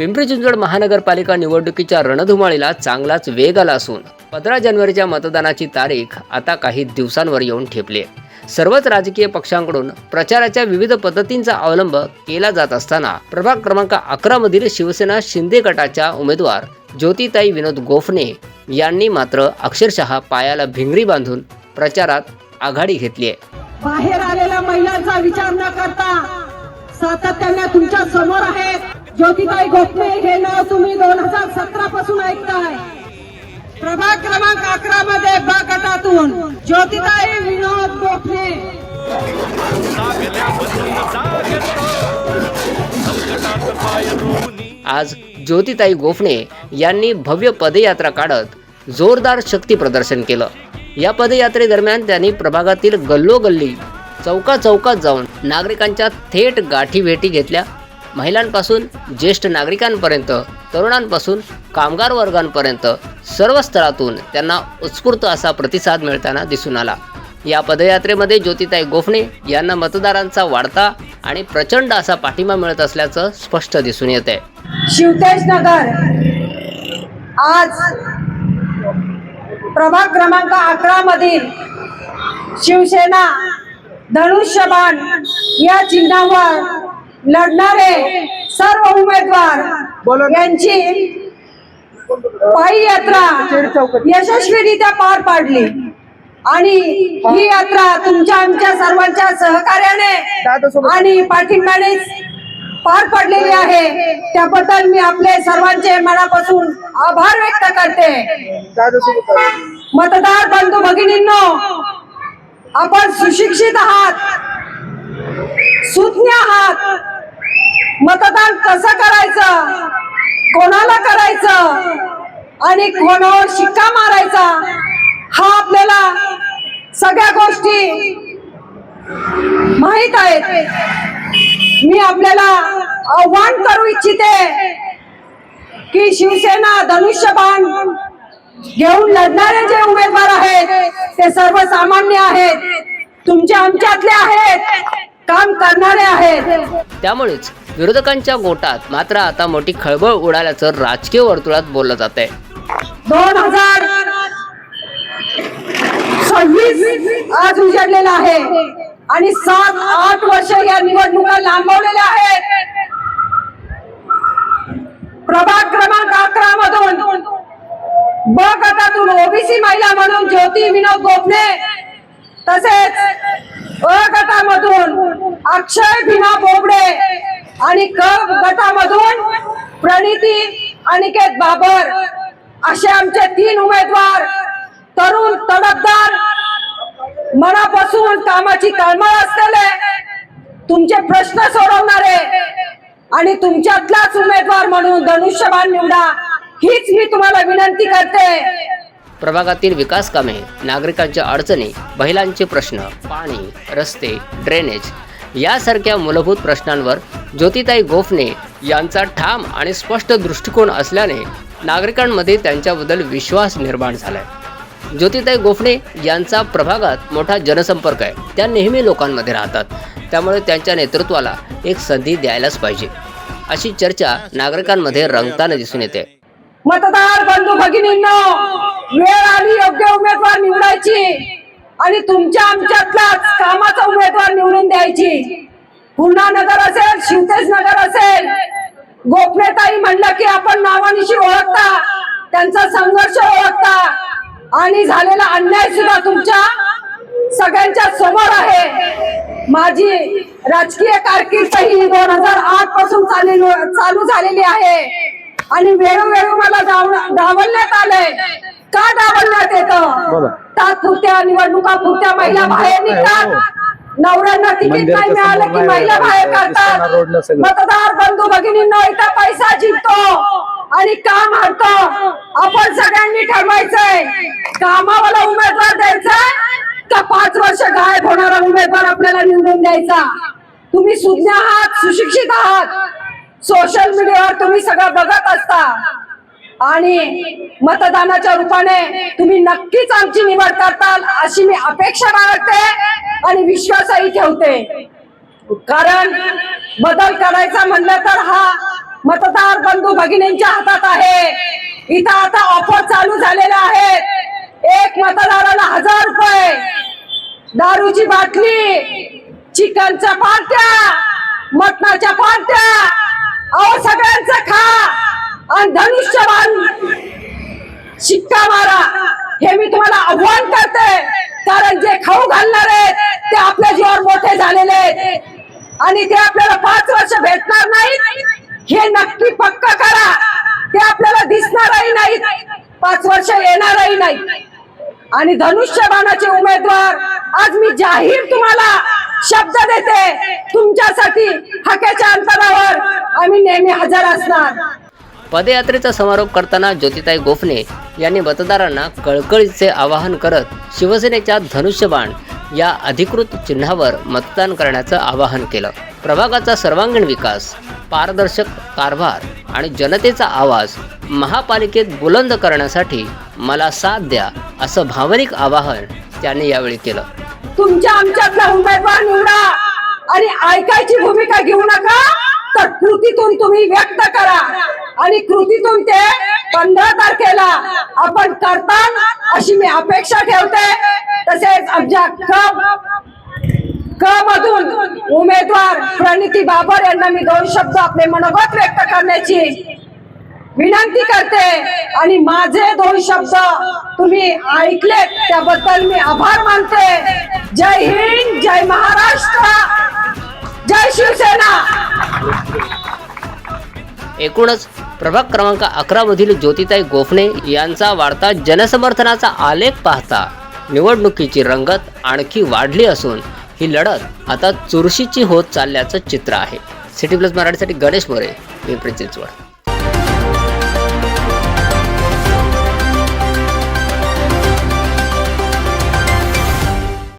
पिंपरी चिंचवड महानगरपालिका निवडणुकीच्या रणधुमाळीला चांगलाच वेग आला असून 15 जानेवारीच्या मतदानाची तारीख आता काही दिवसांवर येऊन ठेपली आहे. सर्वच राजकीय पक्षांकडून प्रचाराच्या विविध पद्धतींचा अवलंब केला जात असताना प्रभाग क्रमांक 11 मधील शिवसेना शिंदे गटाच्या उमेदवार ज्योतिताई विनोद गोफणे यांनी मात्र अक्षरशः पायाला भिंगरी बांधून प्रचारात आघाडी घेतली आहे. बाहेर आलेल्या महिलांचा विचार न करता सातत्याने तुमच्या समोर आहेत. ज्योतिताई गोखणे हे नाव तुम्ही 2017 पासून ऐकताय. प्रभाग क्रमांक 11 मध्ये ब गटातून ज्योतिताई विनोद गोखणे. आज ज्योतिताई गोफणे यांनी भव्य पदयात्रा काढत जोरदार शक्ती प्रदर्शन केलं. या पदयात्रेदरम्यान त्यांनी प्रभागातील गल्लोगल्ली चौकात जाऊन नागरिकांच्या थेट गाठीभेटी घेतल्या. महिलांपासून ज्येष्ठ नागरिकांपर्यंत, तरुणांपासून कामगार वर्गांपर्यंत सर्व स्तरातून त्यांना उत्स्फूर्त असा प्रतिसाद मिळताना दिसून आला. या पदयात्रेमध्ये ज्योतिताई गोफणे यांना मतदारांचा वाढता आणि प्रचंड असा पाठिंबा मिळत असल्याचं स्पष्ट दिसून येत आहे. शिवतेज नगर आज प्रभाग क्रमांक 11 मधील शिवसेना धनुष्यबाण या चिन्हावर लढणारे सर्व उमेदवार यांची पायी यात्रा यशस्वीरित्या पार पाडली आणि ही यात्रा तुमच्या आमच्या सर्वांच्या सहकार्याने आणि पाठिंब्याने पार पडलेली आहे. त्याबद्दल मी आपले सर्वांचे मनापासून आभार व्यक्त करते. मतदार बंधू भगिनींनो, आपण सुशिक्षित आहात, सुज्ञ आहात. मतदान कसं करायचं, कोणाला करायचं आणि कोणावर शिक्का मारायचा हा आपल्याला सगळ्या गोष्टी माहित आहेत. मी आपल्याला आव्हान करू इच्छिते की शिवसेना धनुष्यबाण घेऊन लढणारे जे उमेदवार आहेत ते सर्वसामान्य आहेत, तुमच्या आमच्यातले आहेत, काम करणारे आहेत. त्यामुळेच विरोधकांच्या गोटात मात्र आता मोठी खळबळ उडाल्याचं राजकीय वर्तुळात बोललं जात आहे. 2026 आज उजाडलेला आहे आणि 7-8 वर्ष या निवडणुका लांबवलेल्या आहेत. प्रभाग क्रमांक 11 मधून ब गटातून ओबीसी महिला म्हणून ज्योती विनोद गोखणे, तसेच अ गटामधून अक्षय भीमा बोबडे आणि क गटामधून प्रणिती अनिकेत बाबर असे आमचे 3 उमेदवार, तरुण, तडफदार, मनापासून कामाची तळमळ असलेले, तुमचे प्रश्न सोडवणारे आणि तुमच्यातलाच उमेदवार म्हणून धनुष्यबाण निवडा हीच मी तुम्हाला विनंती करते. प्रभागातील विकास कामे, नागरिकांच्या अडचणी, महिलांचे प्रश्न, पाणी, रस्ते, ड्रेनेज यासारख्या मूलभूत प्रश्नांवर ज्योतिताई गोफणे यांचा ठाम आणि स्पष्ट दृष्टिकोन असल्याने नागरिकांमध्ये त्यांच्याबद्दल विश्वास निर्माण झालाय. ज्योतिताई गोफणे यांचा प्रभागात मोठा जनसंपर्क आहे. त्या नेहमी लोकांमध्ये राहतात, त्यामुळे त्यांच्या नेतृत्वाला एक संधी द्यायलाच पाहिजे अशी चर्चा नागरिकांमध्ये रंगताना दिसून येते. मतदार बंधू भगिनींनो, वेळ आली योग्य उमेदवार निवडायची आणि तुमच्या आमच्यातलाच कामाचा उमेदवार निवडून द्यायची. पूर्णा नगर असेल, शिवतेज नगर असेल, गोखणेताई म्हणलं की आपण नावानिशी ओळखता, त्यांचा संघर्ष ओळखता आणि झालेला अन्याय सुद्धा तुमच्या सगळ्यांच्या समोर आहे. माझी राजकीय कारकीर्द ही 2008 पासून चालू झालेली आहे आणि वेळोवेळी मला डावलण्यात आलंय. का डावलण्यात येतं? तात्पुरत्या निवडणुका पुरत्या महिला बाहेर निघतात, नवऱ्यांना तिकीट नाही मिळालं की महिला बाहेर काढतात. मतदार बंधू भगिनींनो, इथं पैसा जिंकतो आणि काम हरतो. आपण सगळ्यांनी ठरवायचंय कामावाला उमेदवार द्यायचा का 5 वर्ष गायब होणारा उमेदवार आपल्याला निवडून द्यायचा. तुम्ही सुज्ञ आहात, सुशिक्षित आहात, सोशल मीडियावर तुम्ही सगळं बघत असता आणि मतदानाच्या रूपाने तुम्ही नक्कीच आमची निवड करताल अशी मी अपेक्षा बाळगते आणि विश्वासही ठेवते. कारण बदल करायचा म्हणलं तर हा मतदार बंधू भगिनींच्या हातात आहे। इथं आता ऑफर चालू झालेल्या आहेत। एक मतदाराला 1000 रुपये, दारूची बाटली, चिकनच्या पार्ट्या, मटणाच्या पार्ट्या, अहो सगळ्यांचं खा आणि धनुष्यबाण शिक्का मारा, हे मी तुम्हाला आव्हान करते। कारण जे खाऊ घालणार आहेत ते आपल्या जीवावर मोठे झालेले आहेत आणि ते आपल्याला 5 वर्ष भेटणार नाहीत, हे नक्की पक्का करा। ते आपल्याला दिसणारही नाहीत, 5 वर्ष येणारही नाहीत। आणि धनुष्यबाणाचे उमेदवार आज मी जाहीर तुम्हाला शब्द देते, तुमच्यासाठी हाकेच्या अंतरावर आम्ही नेहमी हजर असणार। पदयात्रेचा समारोप करताना ज्योतिताई गोफणे यांनी मतदारांना कळकळीचे आवाहन करत शिवसेनेच्या धनुष्यबाण या अधिकृत चिन्हावर मतदान करण्याचं आवाहन केलं। प्रभागाचा सर्वांगीण विकास, पारदर्शक कारभार आणि जनतेचा आवाज महापालिकेत बुलंद करण्यासाठी मला साथ द्या, असं भावनिक आवाहन त्यांनी यावेळी केलं। तुमच्या आमच्यातला उमेदवार निवडा आणि ऐकायची भूमिका घेऊ नका, तर कृतीतून तुम्ही व्यक्त करा आणि कृतीतून ते 15 तारखेला आपण करताल अशी मी अपेक्षा ठेवते। तसेच आमच्या क मधून उमेदवार प्रणिती बाबर यांना मी 2 शब्द आपले मनोगत व्यक्त करण्याची विनंती करते आणि माझे 2 शब्द तुम्ही ऐकलेत त्याबद्दल मी आभार मानते। जय हिंद, जय महाराष्ट्र, जय शिवसेना। एकूणच प्रभाग क्रमांक 11 मधील ज्योतिताई गोफणे यांचा वाढता जनसमर्थनाचा आलेख पाहता निवडणुकीची रंगत आणखी वाढली असून ही लढत आता चुरशीची होत चालल्याचं चित्र आहे। सिटी प्लस मराठीसाठी गणेश मोरे, पिंपरी चिंचवड।